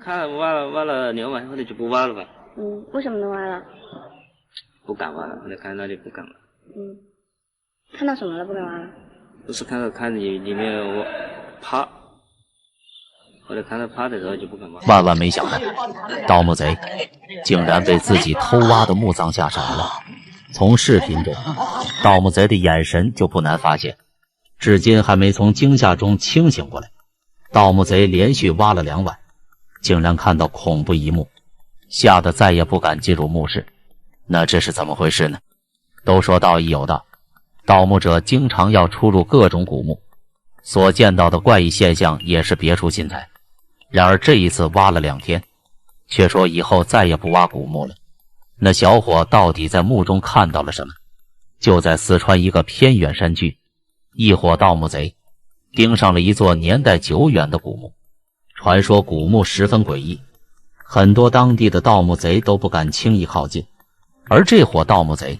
看挖了2晚，後來就不挖了吧。為什麼能挖了？不敢挖了，後來看那裡不敢了。看到什麼了？不敢挖了？不是看裡面我趴，後來看到趴的時候就不敢挖。萬萬沒想到，盜墓賊竟然被自己偷挖的墓葬嚇傻了。從視頻中，盜墓賊的眼神就不難發現，至今還沒從驚嚇中清醒過來。盜墓賊連續挖了2晚，竟然看到恐怖一幕，嚇得再也不敢進入墓室。那這是怎麼回事呢？都說道義有道，盜墓者經常要出入各種古墓，所見到的怪異現象也是別出心裁。然而這一次挖了2天，卻說以後再也不挖古墓了。那小伙到底在墓中看到了什麼？就在四川一個偏遠山區，一夥盜墓賊盯上了一座年代久遠的古墓。傳說古墓十分詭異，很多當地的盜墓賊都不敢輕易靠近。而這夥盜墓賊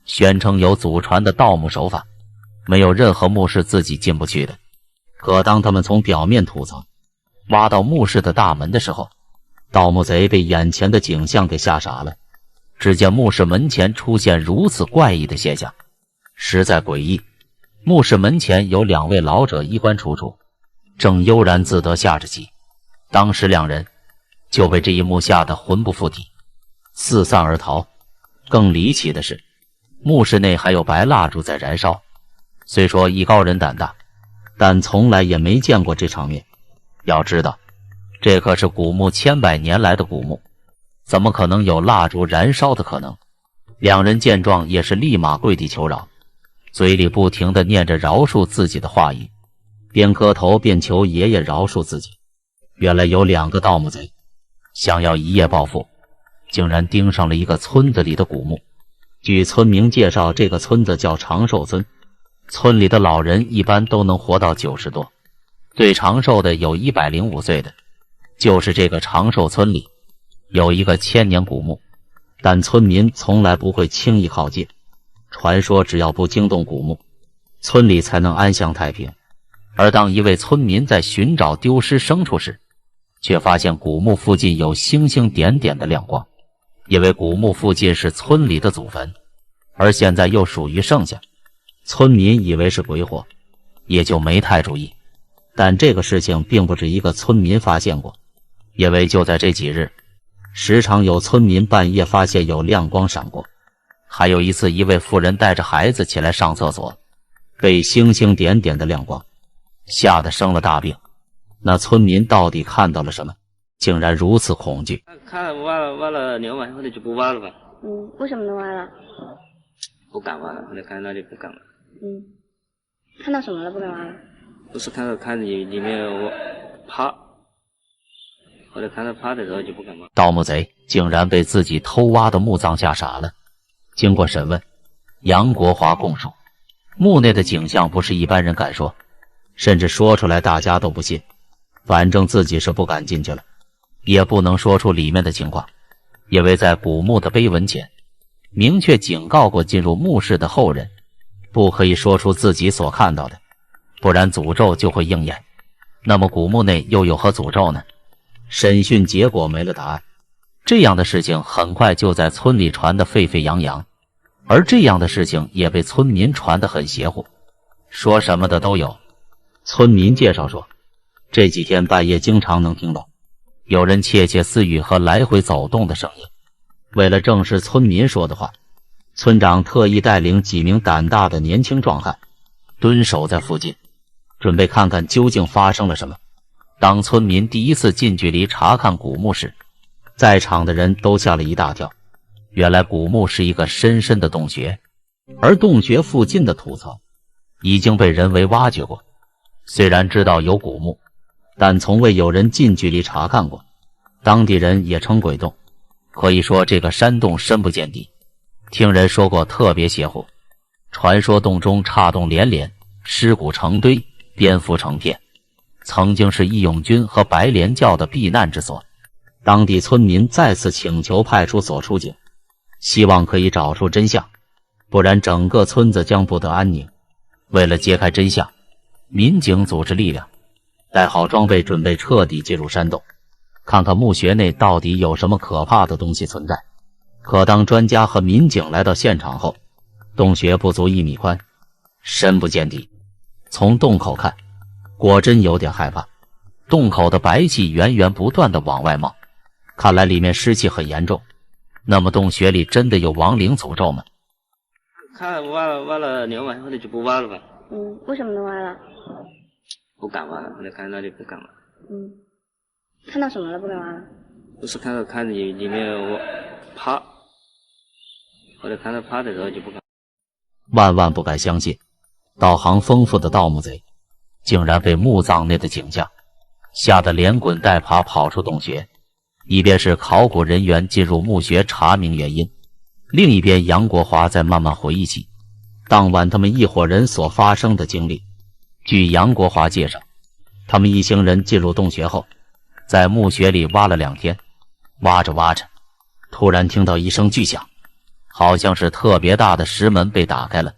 宣稱有祖傳的盜墓手法，沒有任何墓室自己進不去的。可當他們從表面土層挖到墓室的大门的时候，盜墓賊被眼前的景象給嚇傻了。只見墓室門前出現如此怪異的現象，實在詭異。墓室門前有2位老者衣冠楚楚，正悠然自得下着棋。當時2人就被這一幕嚇得魂不附體，四散而逃。更離奇的是，墓室內還有白蠟燭在燃燒。雖說藝高人膽大，但從來也沒見過這場面。要知道，這可是古墓千百年來的古墓，怎麼可能有蠟燭燃燒的可能？2人見狀也是立馬跪地求饒，嘴裡不停地念着饒恕自己的話語，邊磕頭邊求爺爺饒恕自己。原來有2個盜墓賊想要一夜暴富，竟然盯上了一個村子裡的古墓。據村民介紹，這個村子叫長壽村，村裡的老人一般都能活到90多，最長壽的有105歲的。就是這個長壽村裡有一個1000年古墓，但村民從來不會輕易靠近。傳說只要不驚動古墓，村裡才能安享太平。而當一位村民在尋找丟失牲畜時，卻發現古墓附近有星星點點的亮光。因為古墓附近是村裡的祖墳，而現在又屬於盛夏，村民以為是鬼火，也就沒太注意。但這個事情並不止一個村民發現過，因為就在這幾日，時常有村民半夜發現有亮光閃過。還有一次，一位婦人帶着孩子起來上廁所，被星星點點的亮光嚇得生了大病。那村民到底看到了什麼，竟然如此恐懼？看挖了2晚，後來就不挖了吧。為什麼能挖了？不敢挖了，後來看那裡不敢了。看到什麼了？不敢挖了？不是看裡面我趴，後來看到趴的時候就不敢挖。盜墓賊竟然被自己偷挖的墓葬嚇傻了。經過審問，楊國華供述，墓內的景象不是一般人敢說，甚至說出來大家都不信。反正自己是不敢進去了，也不能說出裡面的情況，因為在古墓的碑文前明確警告過進入墓室的後人，不可以说出自己所看到的，不然詛咒就会应驗。那麼古墓內又有何詛咒呢？審訊結果沒了答案。這樣的事情很快就在村裡傳得沸沸揚揚，而這樣的事情也被村民傳得很邪乎，說什麼的都有。村民介紹說，這幾天半夜經常能聽到有人竊竊私語和來回走動的聲音。為了證實村民說的話，村長特意帶領幾名膽大的年輕壯漢蹲守在附近，準備看看究竟發生了什麼。當村民第一次近距離查看古墓時，在場的人都嚇了一大跳。原來古墓是一個深深的洞穴，而洞穴附近的土层已經被人为挖掘過。虽然知道有古墓，但從未有人近距離查看過。當地人也稱鬼洞，可以說這個山洞深不見底，聽人說過特別邪乎。傳說洞中岔洞連連，屍骨成堆，蝙蝠成片，曾經是義勇軍和白蓮教的避難之所。當地村民再次請求派出所出警，希望可以找出真相，不然整個村子将不得安寧。為了揭開真相，民警組織力量，帶好裝備，準備徹底進入山洞。看看墓穴內到底有什麼可怕的東西存在。可當專家和民警来到現场後，洞穴不足1米寬，深不見底。從洞口看，果真有點害怕。洞口的白气源源不斷地往外冒，看來裡面濕氣很嚴重。那麼洞穴裡真的有亡灵诅咒吗？看挖了2晚，后来就不挖了吧。为什么能挖了？不敢挖了，后来看到那里不敢挖。看到什么了？不敢挖了？不是看里面趴，后来看到趴的时候就不敢。万万不敢相信，道行丰富的盗墓賊，竟然被墓葬内的景象吓得连滚带爬跑出洞穴。一边是考古人员进入墓穴查明原因，另一邊杨國華在慢慢回憶起當晚他們一夥人所發生的經歷。據楊國華介紹，他們一行人进入洞穴後，在墓穴裡挖了2天，挖着挖着，突然听到一声巨響，好像是特別大的石門被打開了。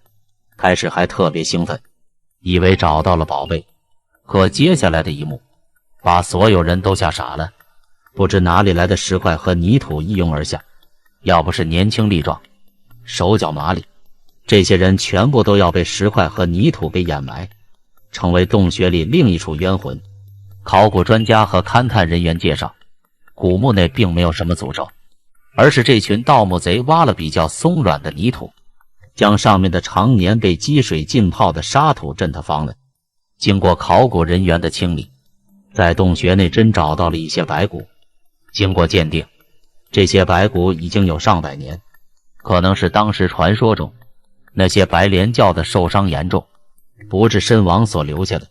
開始還特別興奮，以為找到了寶貝，可接下來的一幕把所有人都嚇傻了。不知哪裡來的石塊和泥土一擁而下，要不是年輕力壯，手腳麻利，這些人全部都要被石塊和泥土給掩埋，成為洞穴裡另一處冤魂。考古專家和勘探人員介紹，古墓內並沒有什麼詛咒，而是這群盜墓賊挖了比較鬆軟的泥土，將上面的常年被積水浸泡的沙土震塌方了。經過考古人員的清理，在洞穴內真找到了一些白骨。經過鑑定，這些白骨已經有上百年，可能是當時傳說中那些白蓮教的受傷嚴重不治身亡所留下的。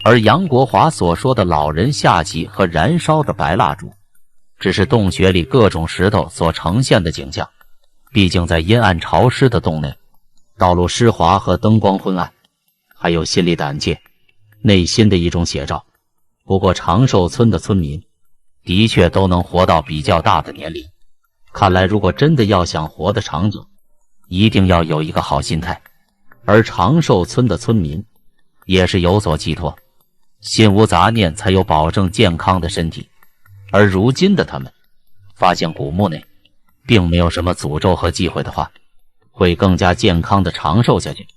而楊國華所說的老人下棋和燃燒的白蠟燭，只是洞穴裡各種石頭所呈現的景象。畢竟在陰暗潮濕的洞內，道路濕滑和燈光昏暗，還有心裡膽怯內心的一種寫照。不過長壽村的村民的確都能活到比較大的年齡。看來如果真的要想活得長久，一定要有一個好心態。而長壽村的村民也是有所寄託，心無雜念才有保證健康的身體。而如今的他們發現古墓內並沒有什麼詛咒和忌諱的話，會更加健康的長壽下去。